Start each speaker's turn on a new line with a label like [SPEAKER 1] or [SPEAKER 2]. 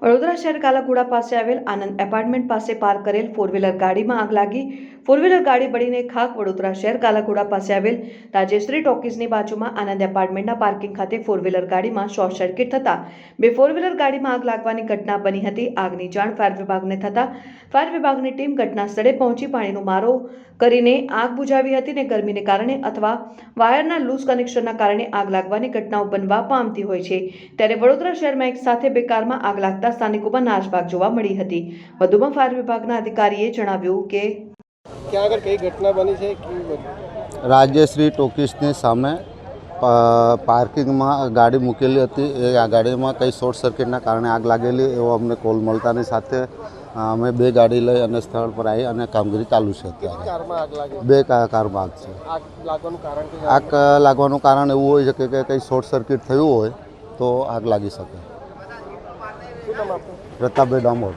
[SPEAKER 1] વડોદરા શહેર કાલાઘોડા પાસે આવેલ આનંદ એપાર્ટમેન્ટ પાસે પાર્ક કરેલ ફોર વ્હીલર ગાડીમાં આગ લાગી. ફોર વ્હીલર ગાડી બળીને ખાખ. વડોદરા શહેર કાલાઘોડા પાસે આવેલ રાજેશ્રી ટોકીઝની બાજુમાં આનંદ એપાર્ટમેન્ટના પાર્કિંગ ખાતે ફોર વ્હીલર ગાડીમાં શોર્ટ સર્કિટ થતા બે ફોર વ્હીલર ગાડીમાં આગ લાગવાની ઘટના બની હતી. આગની જાણ ફાયર વિભાગને થતા ફાયર વિભાગની ટીમ ઘટના સ્થળે પહોંચી પાણીનો મારો કરીને આગ બુઝાવી હતી ને ગરમીને કારણે અથવા વાયરના લૂઝ કનેક્શનના કારણે આગ લાગવાની ઘટનાઓ બનવા પામતી હોય છે. ત્યારે વડોદરા શહેરમાં એક સાથે બે કારમાં આગ લાગતા સ્થાનિકોમાં નાસભાગ જોવા મળી હતી. વધુમાં ફાયર વિભાગના અધિકારીએ જણાવ્યું કે
[SPEAKER 2] ક્યાં આગળ કઈ ઘટના બની છે?
[SPEAKER 3] રાજેશ્રી ટોકીઝની સામે પાર્કિંગમાં ગાડી મૂકેલી હતી. એ આ ગાડીમાં કંઈ શોર્ટ સર્કિટના કારણે આગ લાગેલી એવો અમને કોલ મળતાની સાથે અમે બે ગાડી લઈ અને સ્થળ પર આવી અને કામગીરી ચાલુ છે. અત્યારે બે કારમાં આગ છે. આગ લાગવાનું કારણ એવું હોય છે કે કંઈ શોર્ટ સર્કિટ થયું હોય તો આગ લાગી શકે. પ્રતાપભાઈ ડામોર.